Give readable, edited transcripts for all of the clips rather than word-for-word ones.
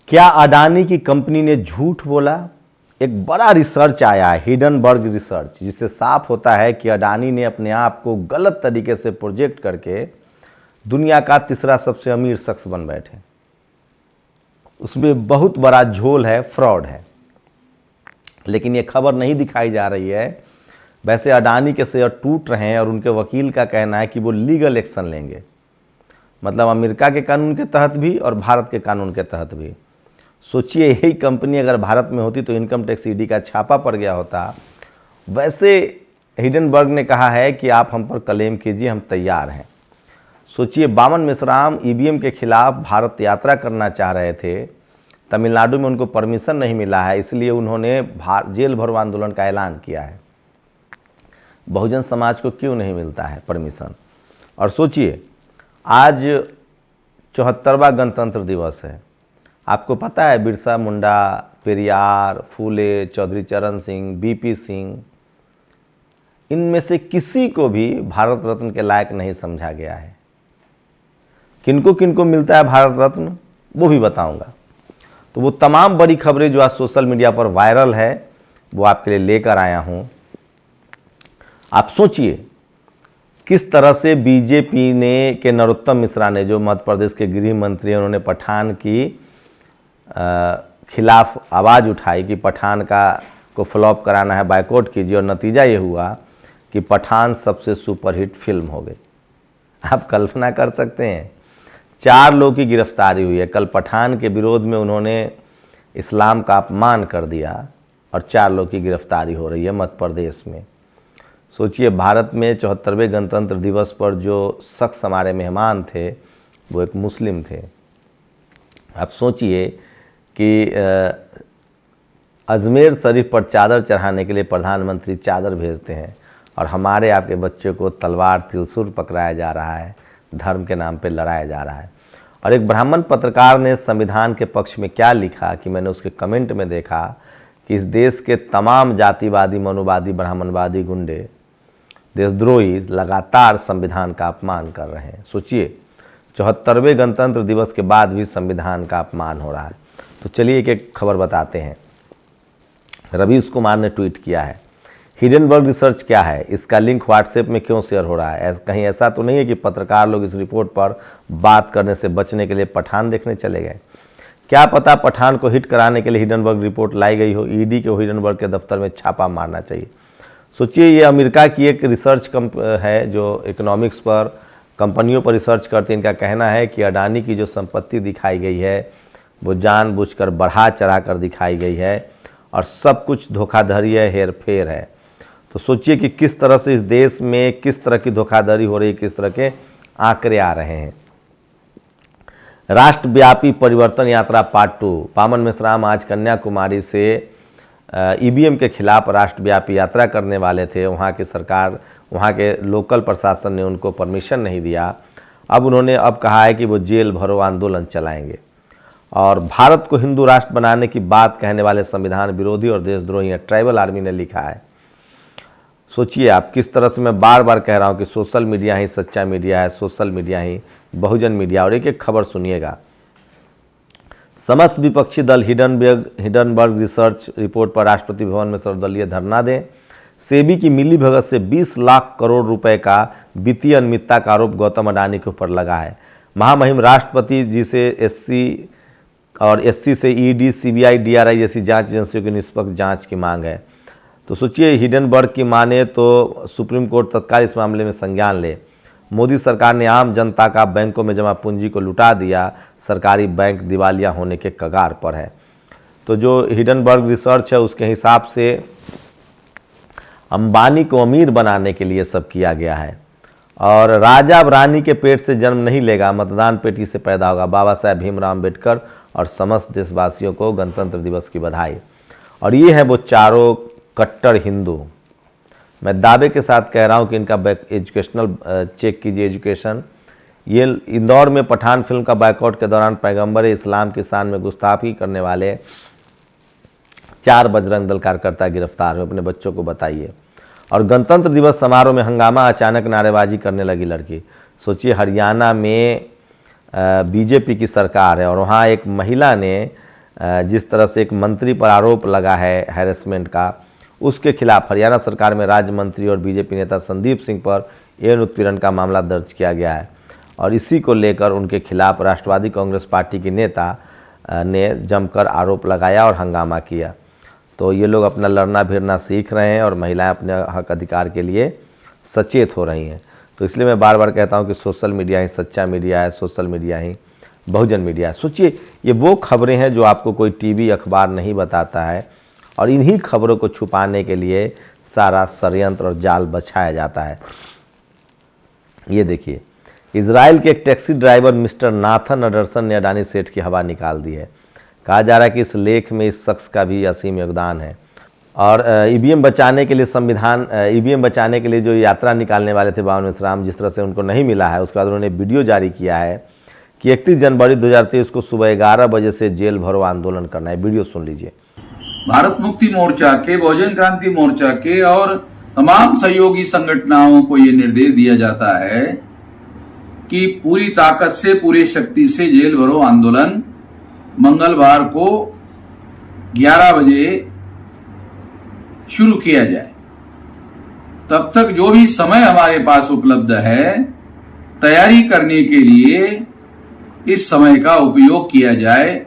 क्या अडानी की कंपनी ने झूठ बोला? एक बड़ा रिसर्च आया है, हिडनबर्ग रिसर्च, जिससे साफ होता है कि अडानी ने अपने आप को गलत तरीके से प्रोजेक्ट करके दुनिया का तीसरा सबसे अमीर शख्स बन बैठे। उसमें बहुत बड़ा झोल है, फ्रॉड है, लेकिन ये खबर नहीं दिखाई जा रही है। वैसे अडानी के शेयर टूट रहे हैं और उनके वकील का कहना है कि वो लीगल एक्शन लेंगे, मतलब अमेरिका के कानून के तहत भी और भारत के कानून के तहत भी। सोचिए, यही कंपनी अगर भारत में होती तो इनकम टैक्स ईडी का छापा पड़ गया होता। वैसे हिडनबर्ग ने कहा है कि आप हम पर क्लेम कीजिए, हम तैयार हैं। सोचिए, बामन मेश्राम ईवीएम के खिलाफ भारत यात्रा करना चाह रहे थे, तमिलनाडु में उनको परमिशन नहीं मिला है, इसलिए उन्होंने जेल भरो आंदोलन का ऐलान किया है। बहुजन समाज को क्यों नहीं मिलता है परमिशन? और सोचिए, आज 74वां गणतंत्र दिवस है। आपको पता है बिरसा मुंडा, पेरियार, फूले, चौधरी चरण सिंह, बीपी सिंह, इनमें से किसी को भी भारत रत्न के लायक नहीं समझा गया है। किनको किनको मिलता है भारत रत्न, वो भी बताऊंगा। तो वो तमाम बड़ी खबरें जो आज सोशल मीडिया पर वायरल है, वो आपके लिए लेकर आया हूं। आप सोचिए, किस तरह से बीजेपी ने के नरोत्तम मिश्रा ने, जो मध्य प्रदेश के गृह मंत्री हैं, उन्होंने पठान की खिलाफ आवाज़ उठाई कि पठान को फ्लॉप कराना है, बायकॉट कीजिए, और नतीजा ये हुआ कि पठान सबसे सुपरहिट फिल्म हो गई। आप कल्पना कर सकते हैं, 4 लोगों की गिरफ्तारी हुई है। कल पठान के विरोध में उन्होंने इस्लाम का अपमान कर दिया और 4 लोगों की गिरफ्तारी हो रही है मध्य प्रदेश में। सोचिए, भारत में 74वें गणतंत्र दिवस पर जो शख्स हमारे मेहमान थे वो एक मुस्लिम थे। आप सोचिए कि अजमेर शरीफ पर चादर चढ़ाने के लिए प्रधानमंत्री चादर भेजते हैं और हमारे आपके बच्चे को तलवार त्रिशूल पकड़ाया जा रहा है, धर्म के नाम पे लड़ाया जा रहा है। और एक ब्राह्मण पत्रकार ने संविधान के पक्ष में क्या लिखा कि मैंने उसके कमेंट में देखा कि इस देश के तमाम जातिवादी, मनुवादी, ब्राह्मणवादी गुंडे, देशद्रोही लगातार संविधान का अपमान कर रहे हैं। सोचिए, 74वें गणतंत्र दिवस के बाद भी संविधान का अपमान हो रहा है। तो चलिए एक एक खबर बताते हैं। रवीश कुमार ने ट्वीट किया है, हिडनबर्ग रिसर्च क्या है, इसका लिंक व्हाट्सएप में क्यों शेयर हो रहा है? कहीं ऐसा तो नहीं है कि पत्रकार लोग इस रिपोर्ट पर बात करने से बचने के लिए पठान देखने चले गए? क्या पता पठान को हिट कराने के लिए हिडनबर्ग रिपोर्ट लाई गई हो। ईडी को हिडनबर्ग के दफ्तर में छापा मारना चाहिए। सोचिए, ये अमेरिका की एक रिसर्च है जो इकोनॉमिक्स पर, कंपनियों पर रिसर्च करती है। इनका कहना है कि अडानी की जो संपत्ति दिखाई गई है वो जानबूझकर बढ़ा चढ़ा कर दिखाई गई है और सब कुछ धोखाधड़ी है, हेरफेर है। तो सोचिए कि किस तरह से इस देश में किस तरह की धोखाधड़ी हो रही है, किस तरह के आंकड़े आ रहे हैं। राष्ट्रव्यापी परिवर्तन यात्रा पार्ट 2। बामन मेश्राम आज कन्याकुमारी से ईवीएम के खिलाफ राष्ट्रव्यापी यात्रा करने वाले थे। वहाँ की सरकार, वहाँ के लोकल प्रशासन ने उनको परमिशन नहीं दिया। अब उन्होंने कहा है कि वो जेल भरो आंदोलन चलाएंगे। और भारत को हिंदू राष्ट्र बनाने की बात कहने वाले संविधान विरोधी और देशद्रोही हैं, ट्राइबल आर्मी ने लिखा है। सोचिए आप, किस तरह से मैं बार बार कह रहा हूँ कि सोशल मीडिया ही सच्चा मीडिया है, सोशल मीडिया ही बहुजन मीडिया। और एक एक खबर सुनिएगा। समस्त विपक्षी दल हिडनबर्ग रिसर्च रिपोर्ट पर राष्ट्रपति भवन में सर्वदलीय धरना दें। सेबी की मिलीभगत से 20 लाख करोड़ रुपए का वित्तीय अनियमितता का आरोप गौतम अडानी के ऊपर लगा है। महामहिम राष्ट्रपति जी से एससी से ईडी, सीबीआई, डीआरआई जैसी जांच एजेंसियों की निष्पक्ष जांच की मांग है। तो सोचिए, हिडनबर्ग की माने तो सुप्रीम कोर्ट तत्काल इस मामले में संज्ञान ले। मोदी सरकार ने आम जनता का बैंकों में जमा पूंजी को लुटा दिया, सरकारी बैंक दिवालिया होने के कगार पर है। तो जो हिडनबर्ग रिसर्च है उसके हिसाब से अंबानी को अमीर बनाने के लिए सब किया गया है। और राजा अब रानी के पेट से जन्म नहीं लेगा, मतदान पेटी से पैदा होगा। बाबा साहेब भीमराव अम्बेडकर और समस्त देशवासियों को गणतंत्र दिवस की बधाई। और ये है वो चारों कट्टर हिंदू। मैं दावे के साथ कह रहा हूँ कि इनका एजुकेशनल चेक कीजिए, एजुकेशन। ये इंदौर में पठान फिल्म का बायकॉट के दौरान पैगंबर इस्लाम की शान में गुस्ताखी करने वाले 4 बजरंग दल कार्यकर्ता गिरफ्तार हुए। अपने बच्चों को बताइए। और गणतंत्र दिवस समारोह में हंगामा, अचानक नारेबाजी करने लगी लड़की। सोचिए, हरियाणा में बीजेपी की सरकार है और वहाँ एक महिला ने जिस तरह से एक मंत्री पर आरोप लगा है हैरेसमेंट का, उसके खिलाफ हरियाणा सरकार में राज्य मंत्री और बीजेपी नेता संदीप सिंह पर यौन उत्पीड़न का मामला दर्ज किया गया है और इसी को लेकर उनके खिलाफ राष्ट्रवादी कांग्रेस पार्टी के नेता ने जमकर आरोप लगाया और हंगामा किया। तो ये लोग अपना लड़ना भिड़ना सीख रहे हैं और महिलाएं अपने हक अधिकार के लिए सचेत हो रही हैं। तो इसलिए मैं बार बार कहता हूं कि सोशल मीडिया ही सच्चा मीडिया है, सोशल मीडिया ही बहुजन मीडिया है। सोचिए, ये वो खबरें हैं जो आपको कोई टीवी अखबार नहीं बताता है और इन्हीं खबरों को छुपाने के लिए सारा षड्यंत्र और जाल बछाया जाता है। ये देखिए, इजराइल के एक taxi driver mister Nathan Anderson ने अडानी सेठ की हवा निकाल दी है। कहा जा रहा है कि इस लेख में इस शख्स का भी असीम योगदान है और ईवीएम बचाने के लिए ईवीएम बचाने के लिए जो यात्रा निकालने वाले थे बावन मिश्राम, जिस तरह से उनको नहीं मिला है, उसके बाद उन्होंने वीडियो जारी किया है कि 31 जनवरी 2023 को सुबह 11 बजे से जेल भरो आंदोलन करना है। वीडियो सुन लीजिए। भारत मुक्ति मोर्चा के, बहुजन क्रांति मोर्चा के और तमाम सहयोगी संगठनों को ये निर्देश दिया जाता है कि पूरी ताकत से, पूरी शक्ति से जेल भरो आंदोलन मंगलवार को 11 बजे शुरू किया जाए। तब तक जो भी समय हमारे पास उपलब्ध है, तैयारी करने के लिए इस समय का उपयोग किया जाए।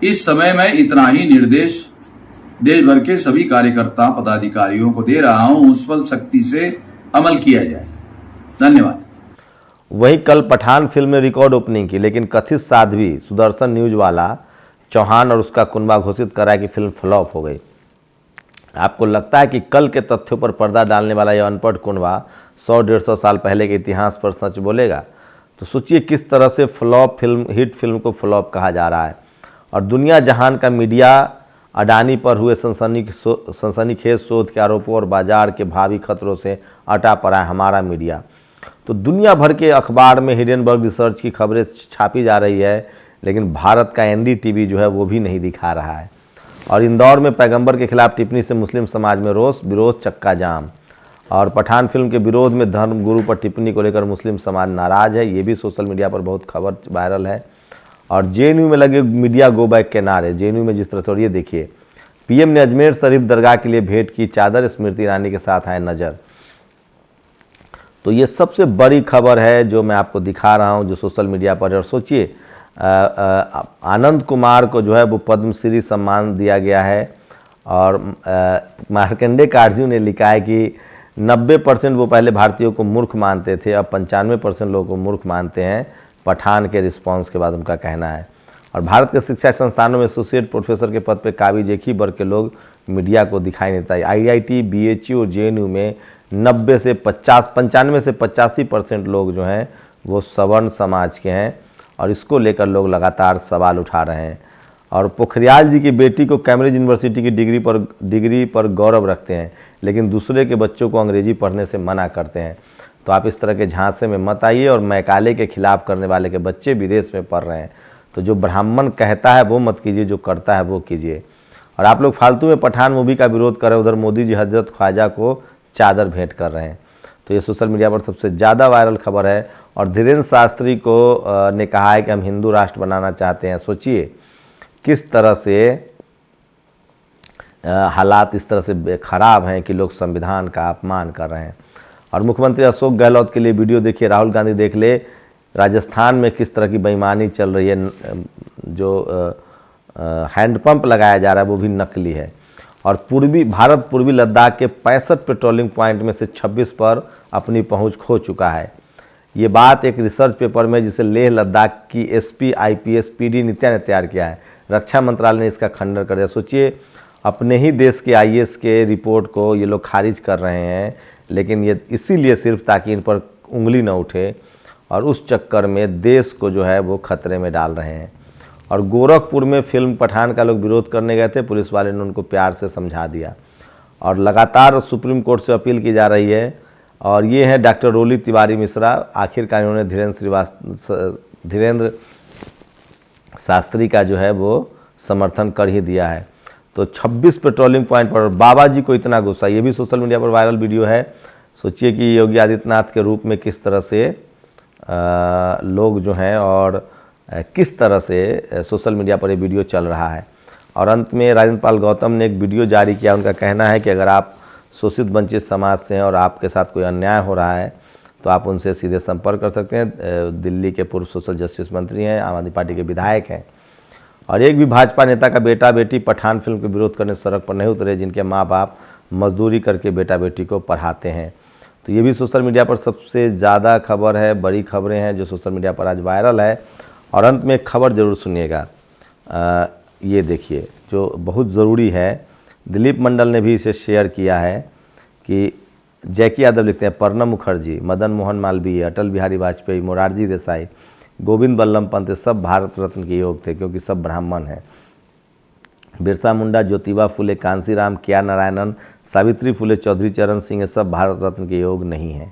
इस समय मैं इतना ही निर्देश देश भर के सभी कार्यकर्ता पदाधिकारियों को दे रहा हूं, उस पर सख्ती से अमल किया जाए। धन्यवाद। वहीं कल पठान फिल्म ने रिकॉर्ड ओपनिंग की, लेकिन कथित साध्वी सुदर्शन न्यूज वाला चौहान और उसका कुनबा घोषित करा कि फिल्म फ्लॉप हो गई। आपको लगता है कि कल के तथ्यों पर पर्दा डालने वाला यह अनपढ़ कुनबा 100-150 साल पहले के इतिहास पर सच बोलेगा? तो सोचिए किस तरह से फ्लॉप फिल्म, हिट फिल्म को फ्लॉप कहा जा रहा है और दुनिया जहान का मीडिया अडानी पर हुए सनसनीखेज शोध के आरोपों और बाजार के भावी खतरों से अटा पड़ा है। हमारा मीडिया तो दुनिया भर के अखबार में हिडेनबर्ग रिसर्च की खबरें छापी जा रही है, लेकिन भारत का एनडीटीवी जो है वो भी नहीं दिखा रहा है। और इंदौर में पैगंबर के खिलाफ टिप्पणी से मुस्लिम समाज में रोष, विरोध चक्का जाम। और पठान फिल्म के विरोध में धर्म गुरु पर टिप्पणी को लेकर मुस्लिम समाज नाराज है। ये भी सोशल मीडिया पर बहुत खबर वायरल है। और जेएनयू में लगे मीडिया गो बैक के नारे, जेएनयू में जिस तरह से, और ये देखिए पीएम ने अजमेर शरीफ दरगाह के लिए भेंट की चादर, स्मृति ईरानी के साथ आए नजर। तो ये सबसे बड़ी खबर है जो मैं आपको दिखा रहा हूं, जो सोशल मीडिया पर है। और सोचिए आनंद कुमार को जो है वो पद्मश्री सम्मान दिया गया है और मार्कंडे काटजू ने लिखा है कि 90% वो पहले भारतीयों को मूर्ख मानते थे, अब 95% लोगों को मूर्ख मानते हैं। पठान के रिस्पांस के बाद उनका कहना है। और भारत के शिक्षा संस्थानों में एसोसिएट प्रोफेसर के पद पे काबिज एक ही वर्ग के लोग मीडिया को दिखाई नहीं देता है। आईआईटी, बीएचयू और जेएनयू में 95 से 85% लोग जो हैं वो सवर्ण समाज के हैं और इसको लेकर लोग लगातार सवाल उठा रहे हैं। और पोखरियाल जी की बेटी को कैम्ब्रिज यूनिवर्सिटी की डिग्री पर गौरव रखते हैं, लेकिन दूसरे के बच्चों को अंग्रेजी पढ़ने से मना करते हैं। तो आप इस तरह के झांसे में मत आइए। और मैकाले के खिलाफ करने वाले के बच्चे विदेश में पढ़ रहे हैं। तो जो ब्राह्मण कहता है वो मत कीजिए, जो करता है वो कीजिए। और आप लोग फालतू में पठान मूवी का विरोध कर रहे हैं, उधर मोदी जी हजरत ख्वाजा को चादर भेंट कर रहे हैं। तो ये सोशल मीडिया पर सबसे ज़्यादा वायरल खबर है। और धीरेन्द्र शास्त्री को ने कहा है कि हम हिंदू राष्ट्र बनाना चाहते हैं। सोचिए किस तरह से हालात इस तरह से खराब हैं कि लोग संविधान का अपमान कर रहे हैं। और मुख्यमंत्री अशोक गहलोत के लिए वीडियो देखिए, राहुल गांधी देख ले, राजस्थान में किस तरह की बेईमानी चल रही है। जो हैंडपंप लगाया जा रहा है वो भी नकली है। और भारत पूर्वी लद्दाख के 65 पेट्रोलिंग पॉइंट में से 26 पर अपनी पहुंच खो चुका है। ये बात एक रिसर्च पेपर में जिसे लेह लद्दाख की एसपी आईपीएस पीडी नित्या ने तैयार किया है। रक्षा मंत्रालय ने इसका खंडन कर दिया। सोचिए अपने ही देश के आईएएस के रिपोर्ट को ये लोग खारिज कर रहे हैं, लेकिन ये इसीलिए सिर्फ ताकि इन पर उंगली न उठे और उस चक्कर में देश को जो है वो खतरे में डाल रहे हैं। और गोरखपुर में फिल्म पठान का लोग विरोध करने गए थे, पुलिस वाले ने उनको प्यार से समझा दिया। और लगातार सुप्रीम कोर्ट से अपील की जा रही है। और ये है डॉक्टर रोली तिवारी मिश्रा, आखिरकार उन्होंने धीरेन्द्र शास्त्री का जो है वो समर्थन कर ही दिया है। तो 26 पेट्रोलिंग पॉइंट पर बाबा जी को इतना गुस्सा, ये भी सोशल मीडिया पर वायरल वीडियो है। सोचिए कि योगी आदित्यनाथ के रूप में किस तरह से लोग जो हैं और किस तरह से सोशल मीडिया पर ये वीडियो चल रहा है। और अंत में राजेंद्र पाल गौतम ने एक वीडियो जारी किया। उनका कहना है कि अगर आप शोषित वंचित समाज से हैं और आपके साथ कोई अन्याय हो रहा है तो आप उनसे सीधे संपर्क कर सकते हैं। दिल्ली के पूर्व सोशल जस्टिस मंत्री हैं, आम आदमी पार्टी के विधायक हैं। और एक भी भाजपा नेता का बेटा बेटी पठान फिल्म के विरोध करने सड़क पर नहीं उतरे, जिनके माँ बाप मजदूरी करके बेटा बेटी को पढ़ाते हैं। तो ये भी सोशल मीडिया पर सबसे ज़्यादा खबर है, बड़ी खबरें हैं जो सोशल मीडिया पर आज वायरल है। और अंत में एक खबर जरूर सुनिएगा, ये देखिए जो बहुत ज़रूरी है। दिलीप मंडल ने भी इसे शेयर किया है कि जैकी यादव लिखते हैं, प्रणब मुखर्जी, मदन मोहन मालवीय, अटल बिहारी वाजपेयी, मोरारजी देसाई, गोविंद बल्लभ पंत सब भारत रत्न के योग थे क्योंकि सब ब्राह्मण हैं। बिरसा मुंडा, ज्योतिबा फुले, कांसीराम, के आर नारायणन, सावित्री फुले, चौधरी चरण सिंह, ये सब भारत रत्न के योग नहीं हैं।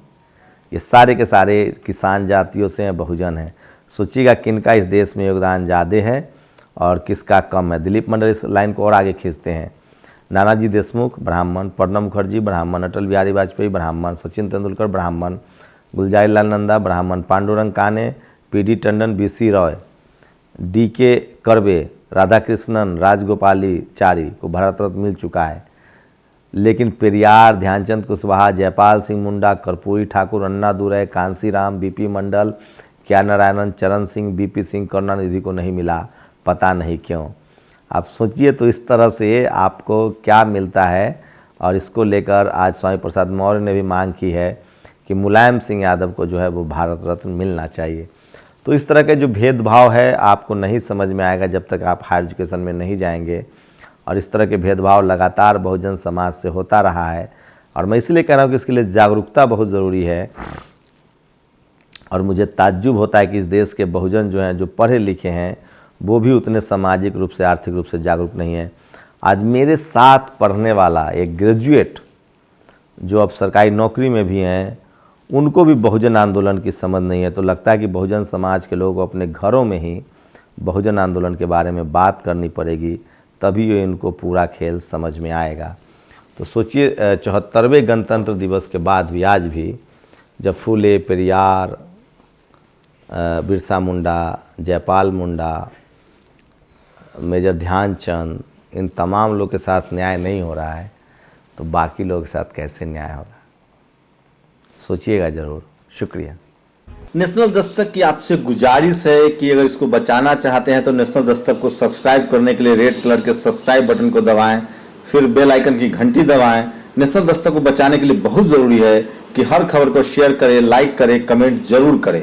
ये सारे के सारे किसान जातियों से हैं, बहुजन हैं। सोचिएगा किनका इस देश में योगदान ज़्यादा है और किसका कम है। दिलीप मंडल इस लाइन को और आगे खींचते हैं। नानाजी देशमुख ब्राह्मण, प्रणब मुखर्जी ब्राह्मण, अटल बिहारी वाजपेयी ब्राह्मण, सचिन तेंदुलकर ब्राह्मण, गुलजारीलाल नंदा ब्राह्मण, पांडुरंग काने, PD. Tandon, BC. Roy, DK. Curve, Radhakrishnan, Rajagopalachari को भारत रत्न मिल चुका है। लेकिन पेरियार, ध्यानचंद कुशवाहा, जयपाल सिंह मुंडा, कर्पूरी ठाकुर, अन्ना दुरै, कांसीराम, बी.पी. मंडल, के आर नारायणन, चरण सिंह, बी.पी. सिंह, करुणानिधि को नहीं मिला, पता नहीं क्यों। आप सोचिए तो इस तरह से आपको क्या मिलता है। और इसको लेकर आज स्वामी प्रसाद मौर्य ने भी मांग की है कि मुलायम सिंह यादव को जो है वो भारत रत्न मिलना चाहिए। तो इस तरह के जो भेदभाव है आपको नहीं समझ में आएगा जब तक आप हायर एजुकेशन में नहीं जाएंगे। और इस तरह के भेदभाव लगातार बहुजन समाज से होता रहा है। और मैं इसलिए कह रहा हूँ कि इसके लिए जागरूकता बहुत ज़रूरी है। और मुझे ताज्जुब होता है कि इस देश के बहुजन जो हैं, जो पढ़े लिखे हैं, वो भी उतने सामाजिक रूप से, आर्थिक रूप से जागरूक नहीं है। आज मेरे साथ पढ़ने वाला एक ग्रेजुएट जो अब सरकारी नौकरी में भी हैं, उनको भी बहुजन आंदोलन की समझ नहीं है। तो लगता है कि बहुजन समाज के लोग अपने घरों में ही बहुजन आंदोलन के बारे में बात करनी पड़ेगी, तभी ये इनको पूरा खेल समझ में आएगा। तो सोचिए 74वें गणतंत्र दिवस के बाद भी आज भी जब फूले, पेरियार, बिरसा मुंडा, जयपाल मुंडा, मेजर ध्यानचंद, इन तमाम लोग के साथ न्याय नहीं हो रहा है तो बाकी लोगों के साथ कैसे न्याय होगा, सोचिएगा ज़रूर। शुक्रिया। नेशनल दस्तक की आपसे गुजारिश है कि अगर इसको बचाना चाहते हैं तो नेशनल दस्तक को सब्सक्राइब करने के लिए रेड कलर के सब्सक्राइब बटन को दबाएं, फिर बेल आइकन की घंटी दबाएं। नेशनल दस्तक को बचाने के लिए बहुत ज़रूरी है कि हर खबर को शेयर करें, लाइक करें, कमेंट जरूर करें।